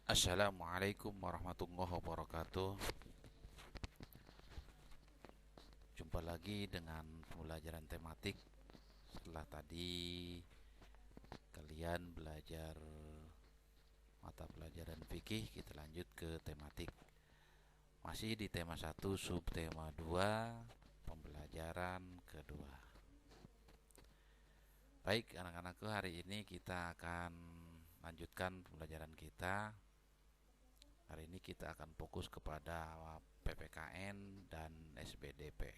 Assalamualaikum warahmatullahi wabarakatuh. Jumpa lagi dengan pembelajaran tematik. Setelah tadi kalian belajar mata pelajaran fikih, kita lanjut ke tematik. Masih di tema 1, subtema 2, pembelajaran kedua. Baik anak-anakku, hari ini kita akan lanjutkan pembelajaran kita. Hari ini kita akan fokus kepada PPKN dan SBDP.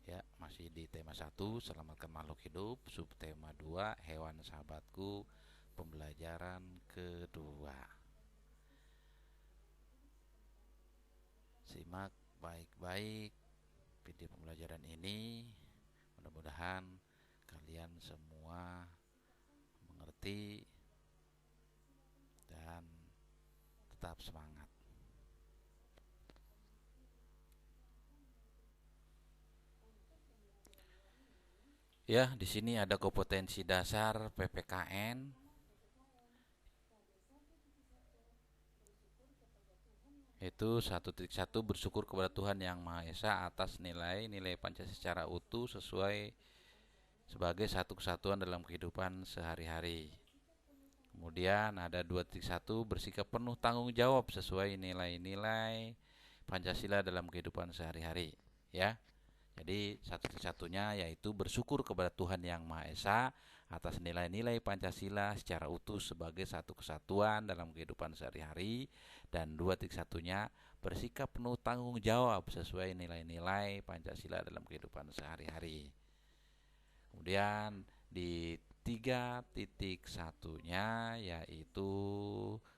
Ya, masih di tema 1, selamatkan makhluk hidup. Subtema 2, hewan sahabatku, pembelajaran kedua. Simak baik-baik video pembelajaran ini. Mudah-mudahan kalian semua mengerti dan tetap semangat. Ya, di sini ada kompetensi dasar PPKN. Itu 1.1, bersyukur kepada Tuhan Yang Maha Esa atas nilai-nilai Pancasila secara utuh sesuai sebagai satu kesatuan dalam kehidupan sehari-hari. Kemudian ada 2.1, bersikap penuh tanggung jawab sesuai nilai-nilai Pancasila dalam kehidupan sehari-hari. Ya, jadi satu-satunya yaitu bersyukur kepada Tuhan Yang Maha Esa atas nilai-nilai Pancasila secara utuh sebagai satu kesatuan dalam kehidupan sehari-hari. Dan 2.1-nya bersikap penuh tanggung jawab sesuai nilai-nilai Pancasila dalam kehidupan sehari-hari. Kemudian di 3.1-nya yaitu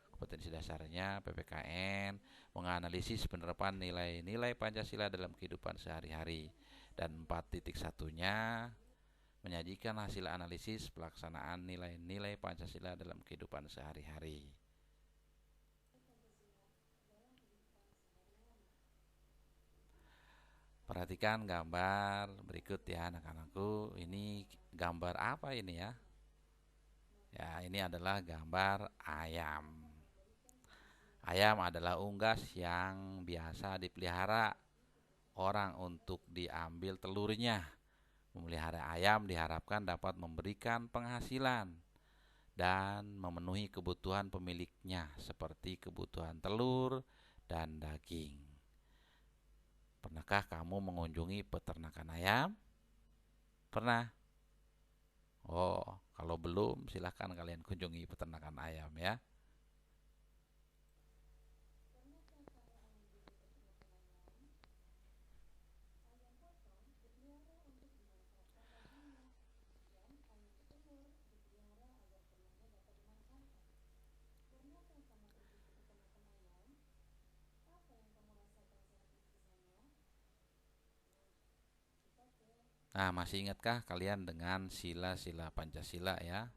kompetensi dasarnya PPKN menganalisis penerapan nilai-nilai Pancasila dalam kehidupan sehari-hari. Dan 4.1-nya menyajikan hasil analisis pelaksanaan nilai-nilai Pancasila dalam kehidupan sehari-hari. Perhatikan gambar berikut ya anak-anakku. Ini gambar apa ini ya? Ya, ini adalah gambar ayam. Ayam adalah unggas yang biasa dipelihara orang untuk diambil telurnya. Memelihara ayam diharapkan dapat memberikan penghasilan dan memenuhi kebutuhan pemiliknya seperti kebutuhan telur dan daging. Pernahkah kamu mengunjungi peternakan ayam? Pernah? Oh, kalau belum silahkan kalian kunjungi peternakan ayam ya. Nah, masih ingatkah kalian dengan sila-sila Pancasila ya?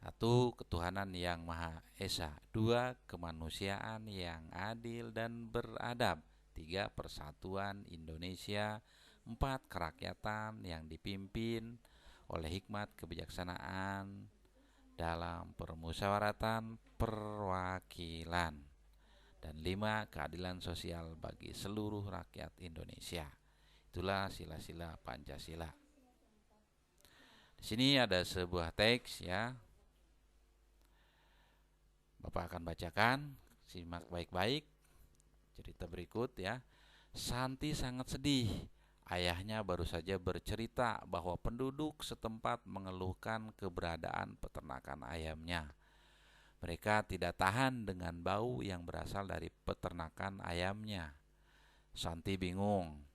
1. Ketuhanan yang Maha Esa. 2. Kemanusiaan yang adil dan beradab. 3. Persatuan Indonesia. 4. Kerakyatan yang dipimpin oleh hikmat kebijaksanaan dalam permusyawaratan perwakilan. Dan 5. Keadilan sosial bagi seluruh rakyat Indonesia. Itulah sila-sila Pancasila. Di sini ada sebuah teks ya. Bapak akan bacakan, simak baik-baik cerita berikut ya. Santi sangat sedih. Ayahnya baru saja bercerita bahwa penduduk setempat mengeluhkan keberadaan peternakan ayamnya. Mereka tidak tahan dengan bau yang berasal dari peternakan ayamnya. Santi bingung.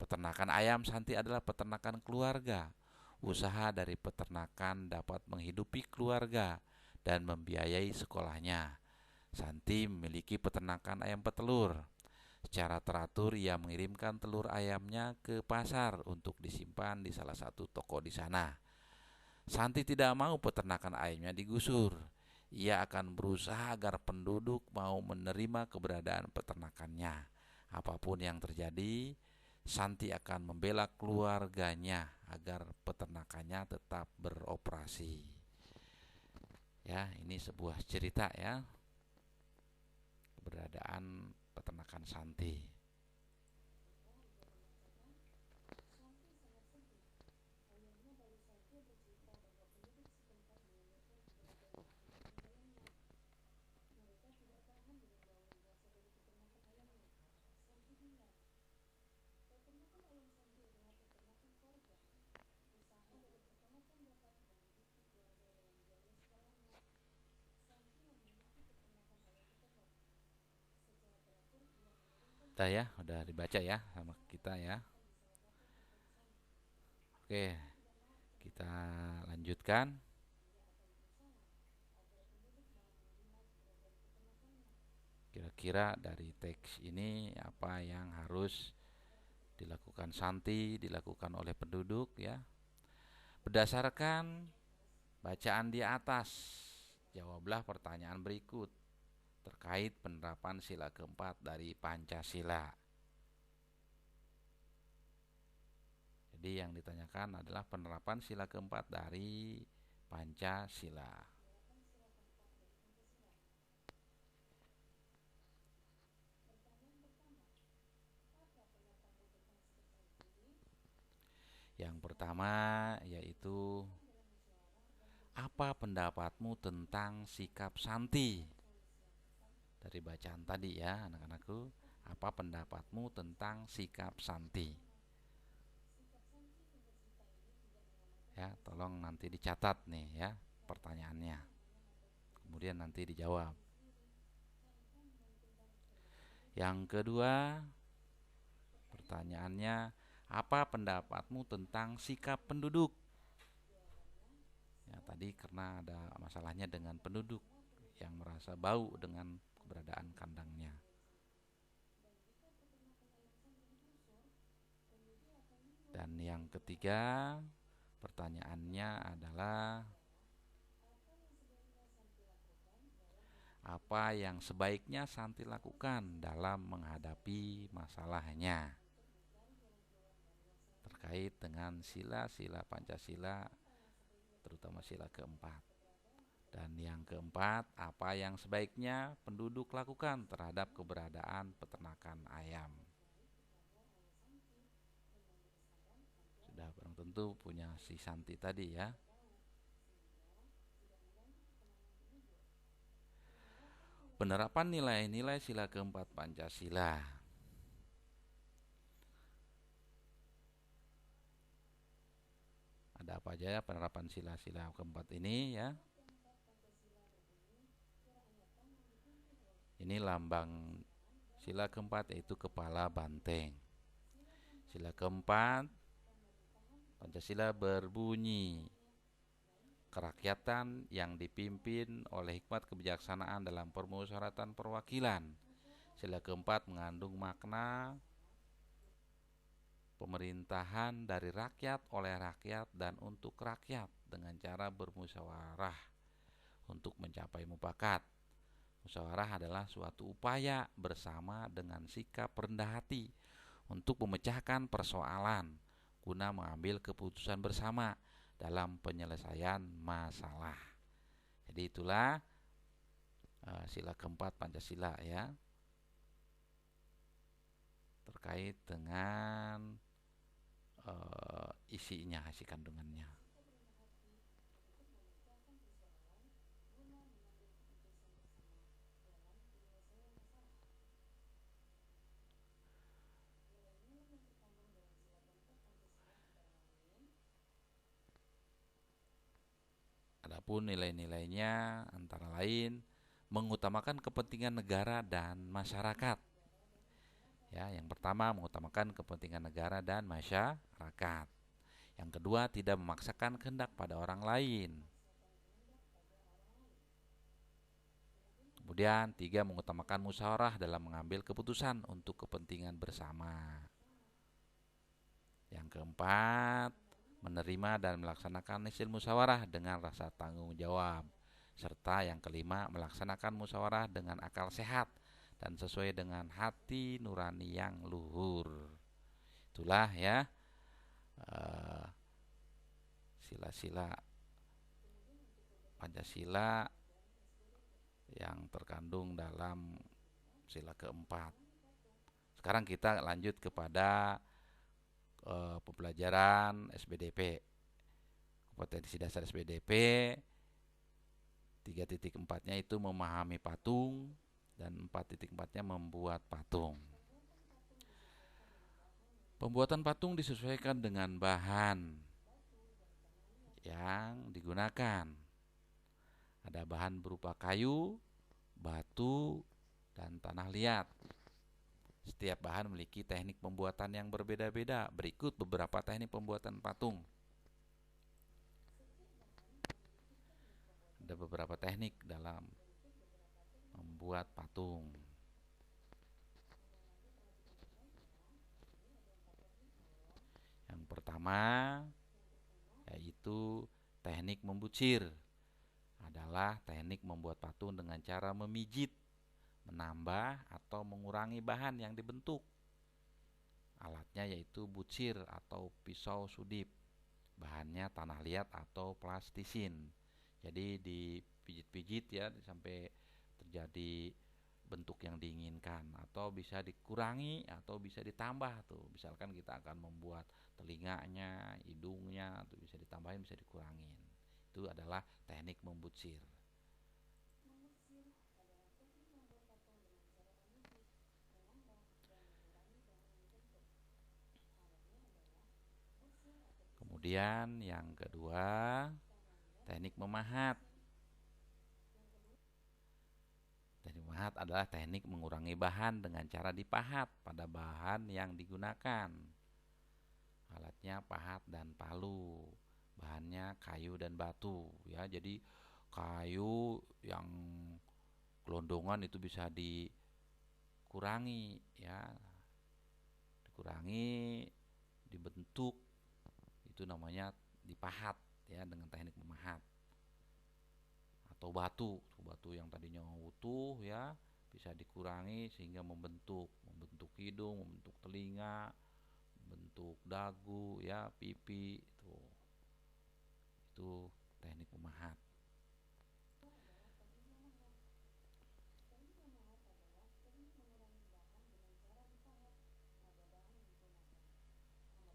Peternakan ayam Santi adalah peternakan keluarga. Usaha dari peternakan dapat menghidupi keluarga dan membiayai sekolahnya. Santi memiliki peternakan ayam petelur. Secara teratur ia mengirimkan telur ayamnya ke pasar untuk disimpan di salah satu toko di sana. Santi tidak mau peternakan ayamnya digusur. Ia akan berusaha agar penduduk mau menerima keberadaan peternakannya. Apapun yang terjadi, Santi akan membela keluarganya agar peternakannya tetap beroperasi. Ya, ini sebuah cerita ya, keberadaan peternakan Santi. Udah ya, udah dibaca ya sama kita ya. Oke, kita lanjutkan. Kira-kira dari teks ini apa yang harus dilakukan Santi, dilakukan oleh penduduk ya. Berdasarkan bacaan di atas, jawablah pertanyaan berikut terkait penerapan sila keempat dari Pancasila. Jadi yang ditanyakan adalah penerapan sila keempat dari Pancasila. Yang pertama yaitu, apa pendapatmu tentang sikap Santi? Dari bacaan tadi ya anak-anakku, apa pendapatmu tentang sikap Santi? Ya, tolong nanti dicatat nih ya pertanyaannya. Kemudian nanti dijawab. Yang kedua, pertanyaannya, apa pendapatmu tentang sikap penduduk? Ya, tadi karena ada masalahnya dengan penduduk yang merasa bau dengan keberadaan kandangnya. Dan yang ketiga, pertanyaannya adalah, apa yang sebaiknya Santi lakukan dalam menghadapi masalahnya terkait dengan sila-sila Pancasila, terutama sila keempat. Dan yang keempat, apa yang sebaiknya penduduk lakukan terhadap keberadaan peternakan ayam. Sudah barang tentu punya si Santi tadi ya. Penerapan nilai-nilai sila keempat Pancasila. Ada apa aja ya penerapan sila-sila keempat ini ya. Ini lambang sila keempat yaitu kepala banteng. Sila keempat, Pancasila berbunyi, kerakyatan yang dipimpin oleh hikmat kebijaksanaan dalam permusyawaratan perwakilan. Sila keempat mengandung makna pemerintahan dari rakyat, oleh rakyat, dan untuk rakyat dengan cara bermusyawarah untuk mencapai mufakat. Musyawarah adalah suatu upaya bersama dengan sikap rendah hati untuk memecahkan persoalan guna mengambil keputusan bersama dalam penyelesaian masalah. Jadi itulah sila keempat Pancasila ya, terkait dengan isinya, isi kandungannya. Adapun nilai-nilainya antara lain mengutamakan kepentingan negara dan masyarakat. Ya, yang pertama mengutamakan kepentingan negara dan masyarakat. Yang kedua, tidak memaksakan kehendak pada orang lain. Kemudian, tiga, mengutamakan musyawarah dalam mengambil keputusan untuk kepentingan bersama. Yang keempat, menerima dan melaksanakan hasil musyawarah dengan rasa tanggung jawab. Serta yang kelima, melaksanakan musyawarah dengan akal sehat dan sesuai dengan hati nurani yang luhur. Itulah ya eh, sila-sila Pancasila yang terkandung dalam sila keempat. Sekarang kita lanjut kepada pembelajaran SBDP. Kompetensi dasar SBDP 3.4-nya itu memahami patung dan 4.4-nya membuat patung. Pembuatan patung disesuaikan dengan bahan yang digunakan. Ada bahan berupa kayu, batu, dan tanah liat. Setiap bahan memiliki teknik pembuatan yang berbeda-beda. Berikut beberapa teknik pembuatan patung. Ada beberapa teknik dalam membuat patung. Yang pertama yaitu teknik membucir. Adalah teknik membuat patung dengan cara memijit, menambah atau mengurangi bahan yang dibentuk. Alatnya yaitu bucir atau pisau sudip. Bahannya tanah liat atau plastisin. Jadi dipijit-pijit ya sampai terjadi bentuk yang diinginkan, atau bisa dikurangi atau bisa ditambah tuh. Misalkan kita akan membuat telinganya, hidungnya tuh bisa ditambahin, bisa dikurangin. Itu adalah teknik membucir. Kemudian yang kedua, teknik memahat. Teknik memahat adalah teknik mengurangi bahan dengan cara dipahat pada bahan yang digunakan. Alatnya pahat dan palu. Bahannya kayu dan batu ya. Jadi kayu yang gelondongan itu bisa dikurangi ya. Dikurangi, dibentuk, itu namanya dipahat ya dengan teknik memahat. Atau batu yang tadinya utuh ya bisa dikurangi sehingga membentuk hidung, membentuk telinga, membentuk dagu ya, pipi tuh. Itu teknik memahat.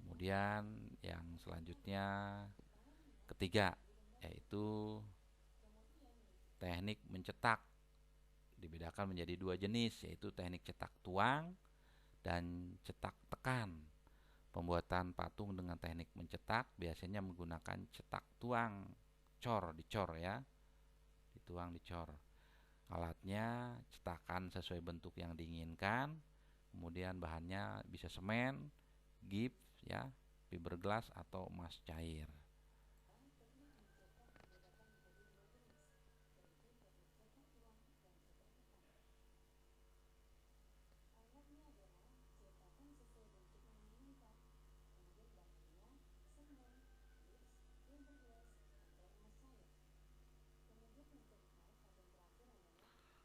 Kemudian yang selanjutnya ketiga yaitu teknik mencetak. Dibedakan menjadi dua jenis, yaitu teknik cetak tuang dan cetak tekan. Pembuatan patung dengan teknik mencetak biasanya menggunakan cetak tuang, dicor ya, dituang dicor. Alatnya cetakan sesuai bentuk yang diinginkan. Kemudian bahannya bisa semen, gips ya, fiberglass atau emas cair.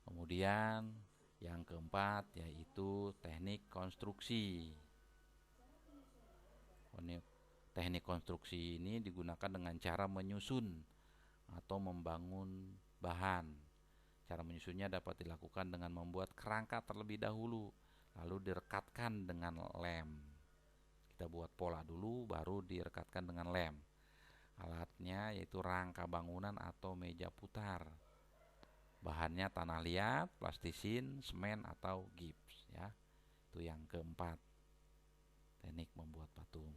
Kemudian yang keempat yaitu teknik konstruksi. Teknik konstruksi ini digunakan dengan cara menyusun atau membangun bahan. Cara menyusunnya dapat dilakukan dengan membuat kerangka terlebih dahulu, lalu direkatkan dengan lem. Kita buat pola dulu, baru direkatkan dengan lem. Alatnya yaitu rangka bangunan atau meja putar. Bahannya tanah liat, plastisin, semen atau gips ya. Itu yang keempat, teknik membuat patung.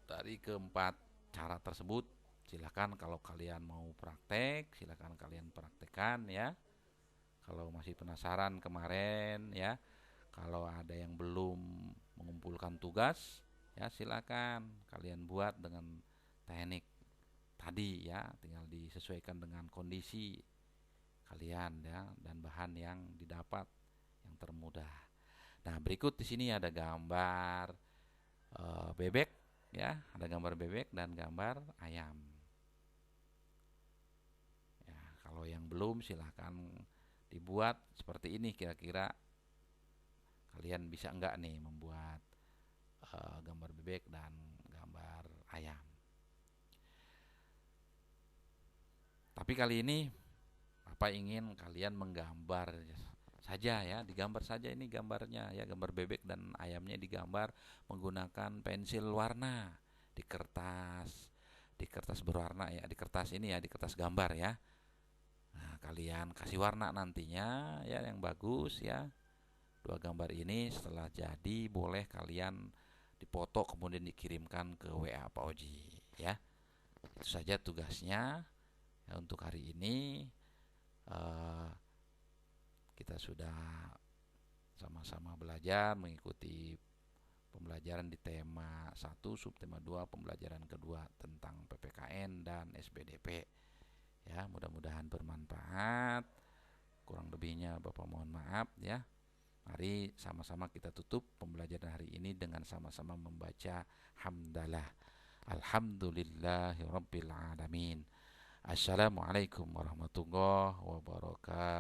Dari keempat cara tersebut, silakan kalau kalian mau praktek, silakan kalian praktekkan ya. Kalau masih penasaran kemarin ya, kalau ada yang belum mengumpulkan tugas, ya silakan kalian buat dengan teknik tadi ya, tinggal disesuaikan dengan kondisi kalian ya dan bahan yang didapat yang termudah. Nah, berikut di sini ada gambar bebek ya, ada gambar bebek dan gambar ayam. Ya, kalau yang belum silahkan dibuat seperti ini. Kira-kira kalian bisa enggak nih membuat gambar bebek dan gambar ayam. Tapi kali ini Bapak ingin kalian menggambar saja ya, digambar saja ini gambarnya ya, gambar bebek dan ayamnya digambar menggunakan pensil warna di kertas berwarna ya, di kertas ini ya, di kertas gambar ya. Nah, kalian kasih warna nantinya ya yang bagus ya. Dua gambar ini setelah jadi boleh kalian dipoto kemudian dikirimkan ke WA Pak Oji ya. Itu saja tugasnya ya, untuk hari ini. Kita sudah sama-sama belajar mengikuti pembelajaran di tema 1, subtema 2, pembelajaran kedua tentang PPKN dan SBDP. Ya, mudah-mudahan bermanfaat. Kurang lebihnya Bapak mohon maaf ya. Mari sama-sama kita tutup pembelajaran hari ini dengan sama-sama membaca hamdalah. Alhamdulillahirabbil alamin. Assalamualaikum warahmatullahi wabarakatuh.